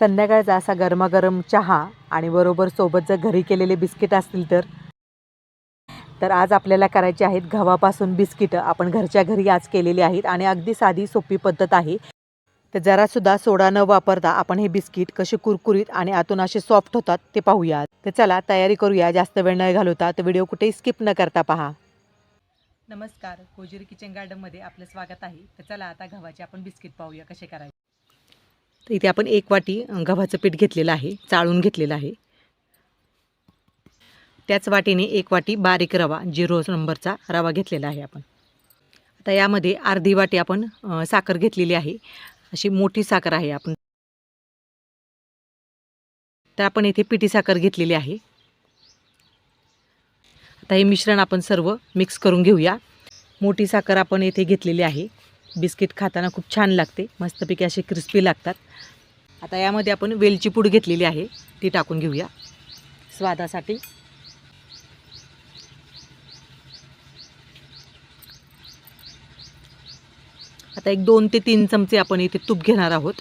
संध्याकाळचा असा गरमागरम चहा आणि बरोबर सोबत जर घरी केलेले बिस्किट असतील तर आज आपल्याला करायचे आहेत गव्हापासून बिस्किटं. आपण घरच्या घरी आज केलेली आहेत आणि अगदी साधी सोपी पद्धत आहे. तर जरासुद्धा सोडा न वापरता आपण हे बिस्किट कसे कुरकुरीत आणि आतून असे सॉफ्ट होतात ते पाहूया. तर चला तयारी करूया. जास्त वेळ न घालवता तर व्हिडिओ कुठेही स्किप न करता पहा. नमस्कार, कोजिरी किचन गार्डनमध्ये आपलं स्वागत आहे. तर चला आता गव्हाचे आपण बिस्किट पाहूया कसे करायचे. तर इथे आपण 1 वाटी गव्हाचं पीठ घेतलेलं आहे, चाळून घेतलेलं आहे. त्याच वाटीने 1 वाटी बारीक रवा 0 नंबरचा रवा घेतलेला आहे आपण. आता यामध्ये अर्धी वाटी आपण साखर घेतलेली आहे. अशी मोठी साखर आहे आपण. तर आपण इथे पिठी साखर घेतलेली आहे. आता हे मिश्रण आपण सर्व मिक्स करून घेऊया. मोठी साखर आपण इथे घेतलेली आहे. बिस्किट खाताना खूप छान लागते, मस्तपैकी असे क्रिस्पी लागतात. आता यामध्ये आपण वेलची पूड घेतलेली आहे, ती टाकून घेऊया स्वादासाठी. आता एक 2 ते 3 चमचे आपण इथे तूप घेणार आहोत.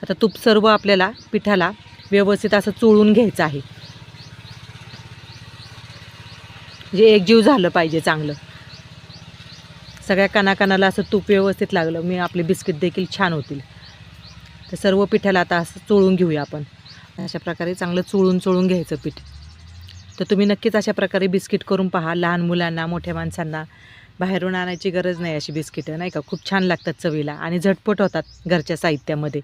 आता तूप सर्व आपल्याला पिठाला व्यवस्थित असं चोळून घ्यायचं आहे. जे एकजीव झालं पाहिजे चांगलं. सगळ्या कणाकणाला असं तूप व्यवस्थित लागलं मी आपले बिस्किट देखील छान होतील. तर सर्व पिठाला आता असं चोळून घेऊया आपण. अशा प्रकारे चांगलं चोळून घ्यायचं पीठ. तर तुम्ही नक्कीच अशा प्रकारे बिस्किट करून पहा. लहान मुलांना, मोठ्या माणसांना बाहेरून आणायची गरज नाही अशी बिस्किटं, नाही का. खूप छान लागतात चवीला आणि झटपट होतात घरच्या साहित्यामध्ये.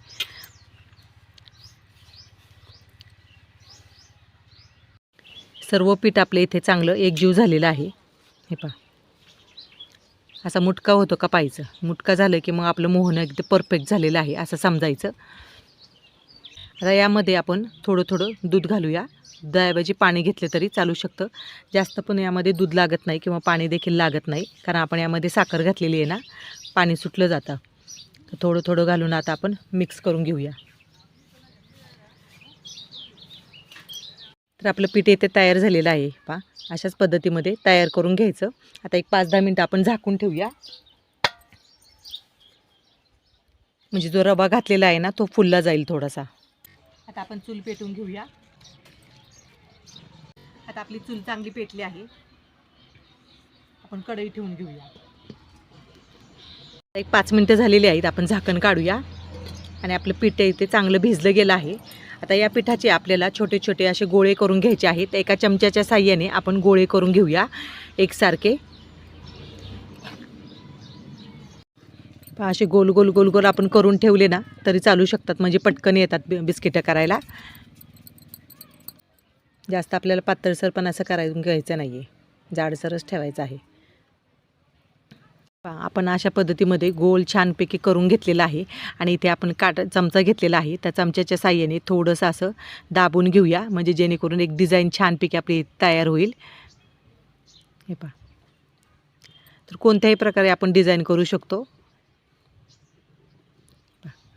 सर्व पीठ आपले इथे चांगलं एकजीव झालेलं आहे. हे पहा, असा मुटका होतो का पाहायचं. मुटका झालं की मग आपलं मोहन एकदम परफेक्ट झालेलं आहे असं समजायचं. आता यामध्ये आपण थोडं दूध घालूया. दुधाऐवजी पाणी घेतलं तरी चालू शकतं. जास्त पण यामध्ये दूध लागत नाही किंवा पाणी देखील लागत नाही, कारण आपण यामध्ये साखर घातलेली आहे ना, पाणी सुटलं जातं. तर थोडं घालून आता आपण मिक्स करून घेऊया. तर आपलं पीठ इथे तयार झालेलं आहे. पहा, अशाच पद्धतीमध्ये तयार करून घ्यायचं. आता एक 5-10 मिनटं आपण झाकून ठेवूया. म्हणजे जो रवा घातलेला आहे ना तो फुलला जाईल थोडासा. आता आपण चूल पेटवून घेऊया. आता आपली चूल चांगली पेटली आहे. आपण कढई ठेवून घेऊया. एक 5 मिनटं झालेली आहेत. आपण झाकण काढूया आणि आपलं पीठ इथे चांगलं भिजलं गेलं आहे. आता या पिठाचे आपल्याला छोटे छोटे असे गोळे करून घ्यायचे आहेत. एका चमच्याच्या साहाय्याने आपण गोळे करून घेऊया एकसारखे. असे गोल गोल आपण करून ठेवले ना तरी चालू शकतात, म्हणजे पटकन येतात बिस्किटं करायला. जास्त आपल्याला पातळसर पण असं करायला घ्यायचं नाही आहे, जाडसरच ठेवायचं आहे. आपण अशा पद्धतीमध्ये गोल छानपैकी करून घेतलेला आहे. आणि इथे आपण चमचा घेतलेला आहे. त्या चमच्याच्या साहाय्याने थोडंसं असं दाबून घेऊया, म्हणजे जेणेकरून एक डिझाईन छानपैकी आपली तयार होईल. हे पहा, तर कोणत्याही प्रकारे आपण डिझाईन करू शकतो.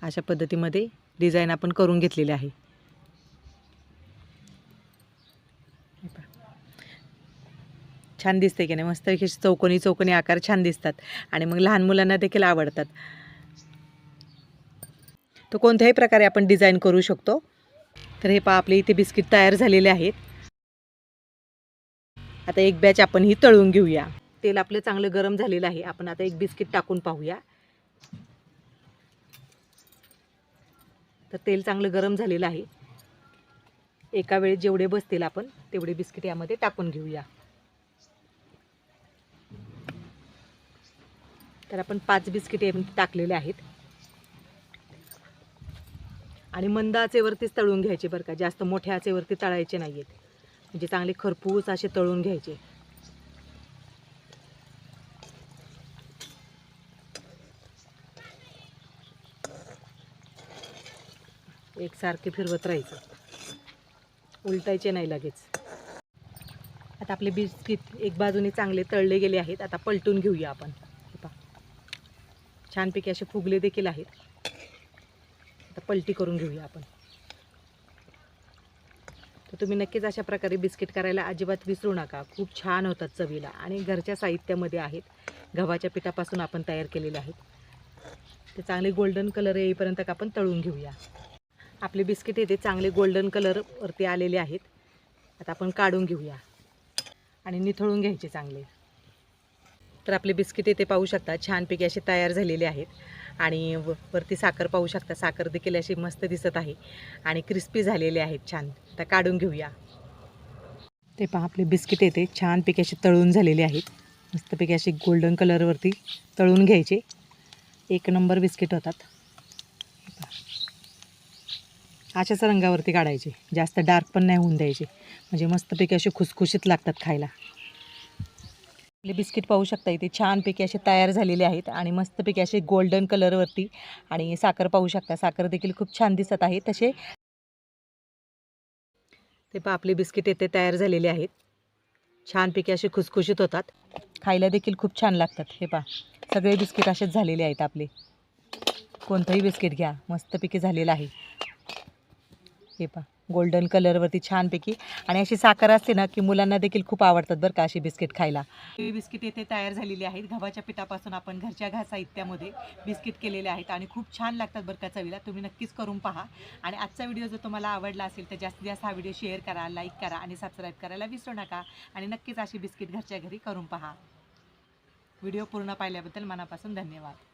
अशा पद्धतीमध्ये डिझाईन आपण करून घेतलेली आहे. छान दिसते की नाही, मस्त चौकोनी आकार छान दिसतात आणि मग लहान मुलांना देखील आवडतात. तर कोणत्याही प्रकारे आपण डिझाईन करू शकतो. तर हे पहा, आपले इथे बिस्किट तयार झालेले आहेत. आता एक बॅच आपण ही तळून घेऊया. तेल आपलं चांगलं गरम झालेलं आहे. आपण आता एक बिस्किट टाकून पाहूया. तर तेल चांगलं गरम झालेलं आहे. एका वेळी जेवढे बसतील आपण तेवढे बिस्किट यामध्ये टाकून घेऊया. तर आपण 5 बिस्किट यामध्ये टाकलेले आहेत आणि मंद आचेवरतीच तळून घ्यायचे बरं का. जास्त मोठ्या आचेवरती तळायचे नाही आहेत, म्हणजे चांगले खरपूस असे तळून घ्यायचे. एकसारखे फिरवत राहायचं, उलटायचे नाही लगेच. आता आपले बिस्किट एक बाजूने चांगले तळले गेले आहेत. आता पलटून घेऊया आपण. छानपैकी असे फुगले देखील आहेत. आता पलटी करून घेऊया आपण. तर तुम्ही नक्कीच अशा प्रकारे बिस्किट करायला अजिबात विसरू नका. खूप छान होतात चवीला आणि घरच्या साहित्यामध्ये आहेत. गव्हाच्या पिठापासून आपण तयार केलेले आहेत. ते चांगले गोल्डन कलर येईपर्यंत आपण तळून घेऊया. आपले बिस्किट येते चांगले गोल्डन कलरवरती आलेले आहेत. आता आपण काढून घेऊया आणि निथळून घ्यायचे चांगले. तर आपले बिस्किट येते पाहू शकता छानपैकी असे तयार झालेले आहेत. आणि वरती साखर पाहू शकता, साखर देखील अशी मस्त दिसत आहे आणि क्रिस्पी झालेले आहेत छान. आता काढून घेऊया. ते पहा आपले बिस्किट येते छानपैकी असे तळून झालेले आहेत. मस्तपैकी असे गोल्डन कलरवरती तळून घ्यायचे. एक नंबर बिस्किट होतात. अशाच रंगावरती काढायचे, जास्त डार्क पण नाही होऊन द्यायचे, म्हणजे मस्तपैकी असे खुसखुशीत लागतात खायला. आपले बिस्किट पाहू शकता इथे छानपैकी असे तयार झालेले आहेत आणि मस्तपैकी असे गोल्डन कलरवरती. आणि साखर पाहू शकता, साखर देखील खूप छान दिसत आहे. तसे ते पहा आपले बिस्किट येथे तयार झालेले आहेत. छानपैकी असे खुसखुशीत होतात, खायला देखील खूप छान लागतात. हे पहा सगळे बिस्किट असेच झालेले आहेत आपले. कोणतंही बिस्किट घ्या मस्तपैकी झालेलं आहे. हे पहा गोल्डन कलरवरती छानपैकी. आणि अशी साखर असते ना की मुलांना देखील खूप आवडतात बरं का अशी बिस्किट खायला. हे बिस्किट येथे तयार झालेली आहेत. गव्हाच्या पिठापासून आपण घरच्या साहित्यामध्ये बिस्किट केलेले आहेत आणि खूप छान लागतात बरं का चवीला. तुम्ही नक्कीच करून पहा. आणि आजचा व्हिडिओ जर तुम्हाला आवडला असेल तर जास्तीत जास्त हा व्हिडिओ शेअर करा, लाईक करा आणि सबस्क्राईब करायला विसरू नका. आणि नक्कीच अशी बिस्किट घरच्या घरी करून पहा. व्हिडिओ पूर्ण पाहिल्याबद्दल मनापासून धन्यवाद.